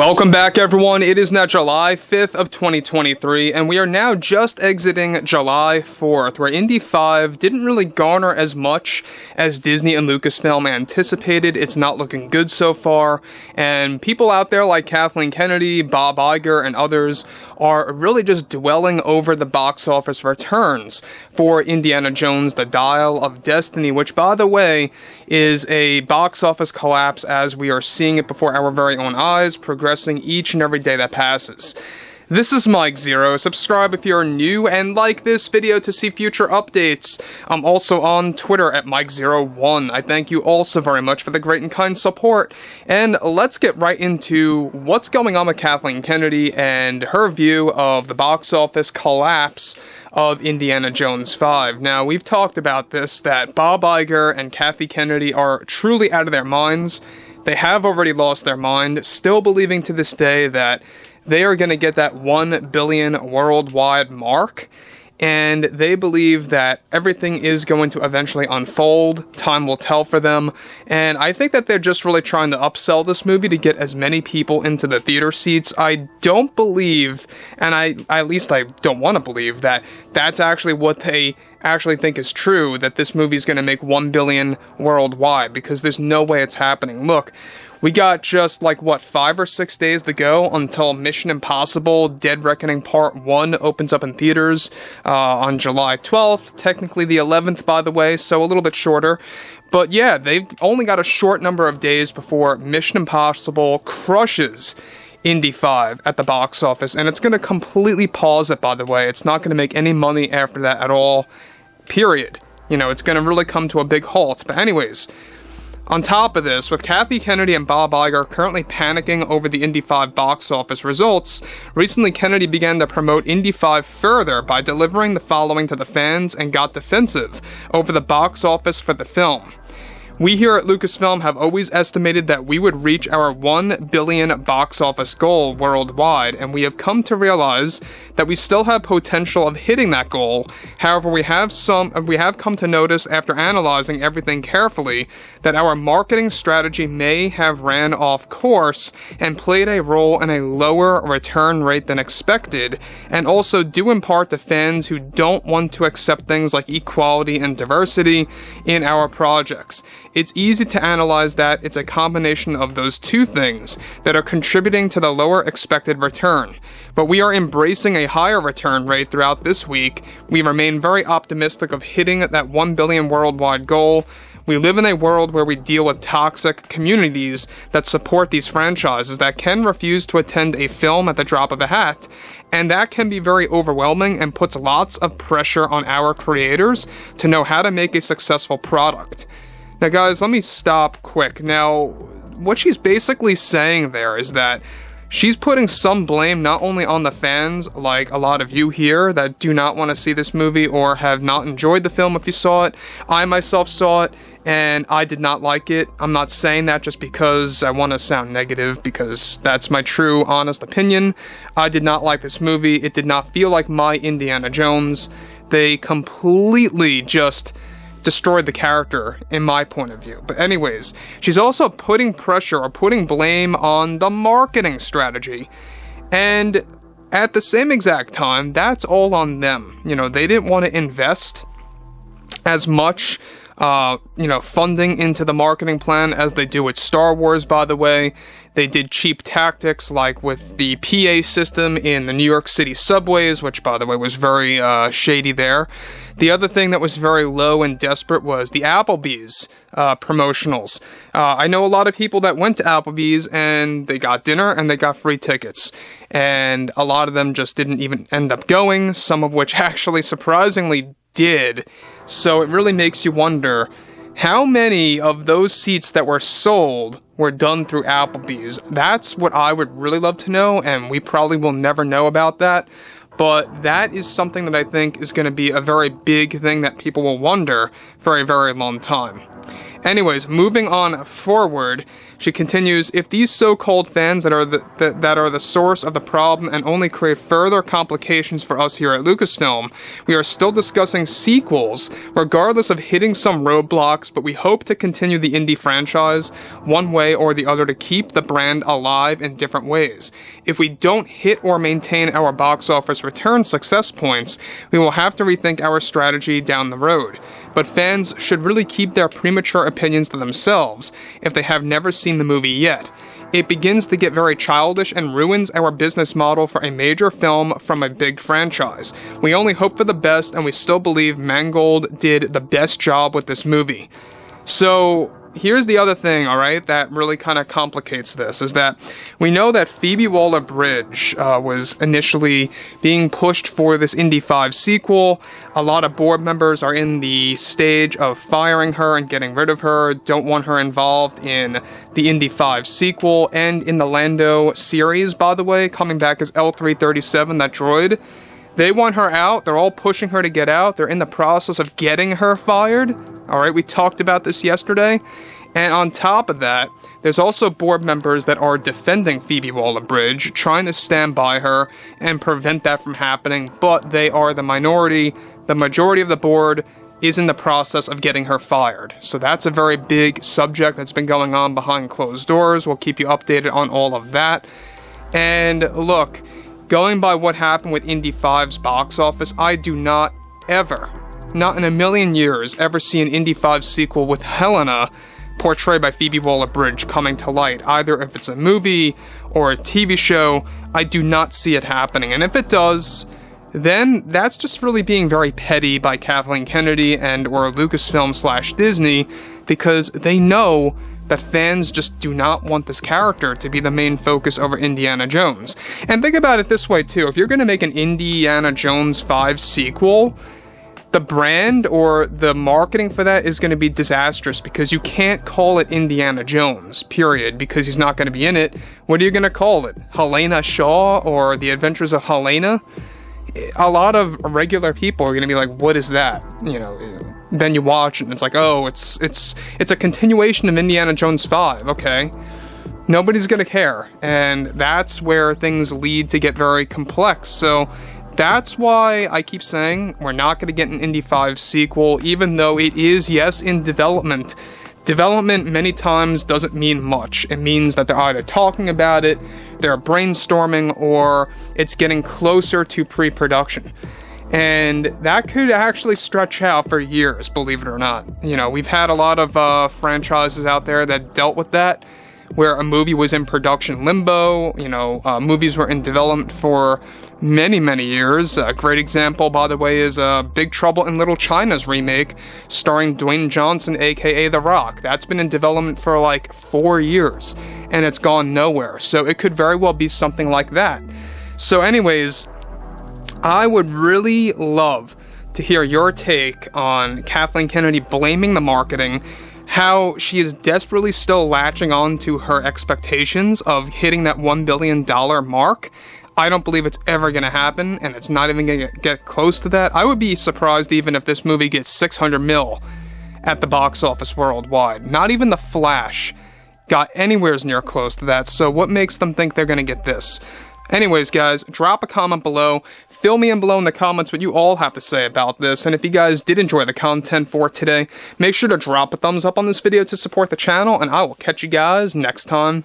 Welcome back, everyone. It is now July 5th of 2023, and we are now just exiting July 4th, where Indy 5 didn't really garner as much as Disney and Lucasfilm anticipated. It's not looking good so far, and people out there like Kathleen Kennedy, Bob Iger, and others are really just dwelling over the box office returns for Indiana Jones: The Dial of Destiny, which, by the way, is a box office collapse as we are seeing it before our very own eyes, progressing each and every day that passes. This is Mike Zero. Subscribe if you're new and like this video to see future updates. I'm also on Twitter at Mike01. I thank you all so very much for the great and kind support. And let's get right into what's going on with Kathleen Kennedy and her view of the box office collapse of Indiana Jones 5. Now, we've talked about this, that Bob Iger and Kathy Kennedy are truly out of their minds. They have already lost their mind, still believing to this day that they are going to get that 1 billion worldwide mark, and they believe that everything is going to eventually unfold. Time will tell for them, and I think that they're just really trying to upsell this movie to get as many people into the theater seats. I don't believe, and I don't want to believe, that that's actually what they actually think is true, that this movie is going to make 1 billion worldwide, because there's no way it's happening. Look, we got just, 5 or 6 days to go until Mission Impossible Dead Reckoning Part 1 opens up in theaters on July 12th, technically the 11th, by the way, so a little bit shorter. But yeah, they've only got a short number of days before Mission Impossible crushes Indy 5 at the box office, and it's going to completely pause it, by the way. It's not going to make any money after that at all, period. It's going to really come to a big halt. But anyways, on top of this, with Kathy Kennedy and Bob Iger currently panicking over the Indy 5 box office results, recently Kennedy began to promote Indy 5 further by delivering the following to the fans and got defensive over the box office for the film. We here at Lucasfilm have always estimated that we would reach our 1 billion box office goal worldwide, and we have come to realize that we still have potential of hitting that goal. However, we have come to notice after analyzing everything carefully that our marketing strategy may have ran off course and played a role in a lower return rate than expected, and also due in part to fans who don't want to accept things like equality and diversity in our projects. It's easy to analyze that it's a combination of those two things that are contributing to the lower expected return. But we are embracing a higher return rate throughout this week. We remain very optimistic of hitting that 1 billion worldwide goal. We live in a world where we deal with toxic communities that support these franchises that can refuse to attend a film at the drop of a hat, and that can be very overwhelming and puts lots of pressure on our creators to know how to make a successful product. Now guys, let me stop quick. Now, what she's basically saying there is that she's putting some blame not only on the fans, like a lot of you here that do not want to see this movie or have not enjoyed the film if you saw it. I myself saw it, and I did not like it. I'm not saying that just because I want to sound negative, because that's my true, honest opinion. I did not like this movie. It did not feel like my Indiana Jones. They completely just destroyed the character, in my point of view. But anyways, she's also putting pressure or putting blame on the marketing strategy. And at the same exact time, that's all on them. They didn't want to invest as much funding into the marketing plan as they do with Star Wars, by the way. They did cheap tactics, like with the PA system in the New York City subways, which, by the way, was very shady there. The other thing that was very low and desperate was the Applebee's promotionals. I know a lot of people that went to Applebee's and they got dinner and they got free tickets. And a lot of them just didn't even end up going, some of which actually surprisingly did. So it really makes you wonder how many of those seats that were sold were done through Applebee's. That's what I would really love to know, and we probably will never know about that. But that is something that I think is going to be a very big thing that people will wonder for a very long time. Anyways, moving on forward, She continues, if these so-called fans that are the source of the problem and only create further complications for us here at Lucasfilm, we are still discussing sequels, regardless of hitting some roadblocks, but we hope to continue the Indy franchise one way or the other to keep the brand alive in different ways. If we don't hit or maintain our box office return success points, we will have to rethink our strategy down the road. But fans should really keep their premature opinions to themselves if they have never seen the movie yet. It begins to get very childish and ruins our business model for a major film from a big franchise. We only hope for the best, and we still believe Mangold did the best job with this movie. So here's the other thing, alright, that really kind of complicates this, is that we know that Phoebe Waller-Bridge was initially being pushed for this Indy 5 sequel. A lot of board members are in the stage of firing her and getting rid of her, don't want her involved in the Indy 5 sequel, and in the Lando series, by the way, coming back as L337, that droid. They want her out. They're all pushing her to get out. They're in the process of getting her fired. Alright, we talked about this yesterday. And on top of that, there's also board members that are defending Phoebe Waller-Bridge, trying to stand by her and prevent that from happening, but they are the minority. The majority of the board is in the process of getting her fired. So that's a very big subject that's been going on behind closed doors. We'll keep you updated on all of that. And look, going by what happened with Indy 5's box office, I do not ever, not in a million years, ever see an Indy 5 sequel with Helena, portrayed by Phoebe Waller-Bridge, coming to light. Either if it's a movie or a TV show, I do not see it happening. And if it does, then that's just really being very petty by Kathleen Kennedy and or Lucasfilm/Disney, because they know that fans just do not want this character to be the main focus over Indiana Jones. And think about it this way too, if you're going to make an Indiana Jones 5 sequel, the brand or the marketing for that is going to be disastrous, because you can't call it Indiana Jones, period, because he's not going to be in it. What are you going to call it? Helena Shaw or The Adventures of Helena? A lot of regular people are going to be like, what is that? You know, then you watch it and it's like, oh, it's a continuation of Indiana Jones 5, okay? Nobody's going to care, and that's where things lead to get very complex. So that's why I keep saying we're not going to get an Indy 5 sequel, even though it is, yes, in development. Development many times doesn't mean much. It means that they're either talking about it, they're brainstorming, or it's getting closer to pre-production. And that could actually stretch out for years, believe it or not. You know, we've had a lot of franchises out there that dealt with that, where a movie was in production limbo. You know, movies were in development for many, many years. A great example, by the way, is Big Trouble in Little China's remake, starring Dwayne Johnson, aka The Rock. That's been in development for like 4 years, and it's gone nowhere. So it could very well be something like that. So anyways, I would really love to hear your take on Kathleen Kennedy blaming the marketing, how she is desperately still latching on to her expectations of hitting that $1 billion mark. I don't believe it's ever going to happen, and it's not even going to get close to that. I would be surprised even if this movie gets 600 mil at the box office worldwide. Not even The Flash got anywhere near close to that, so what makes them think they're going to get this? Anyways, guys, drop a comment below. Fill me in below in the comments what you all have to say about this. And if you guys did enjoy the content for today, make sure to drop a thumbs up on this video to support the channel, and I will catch you guys next time.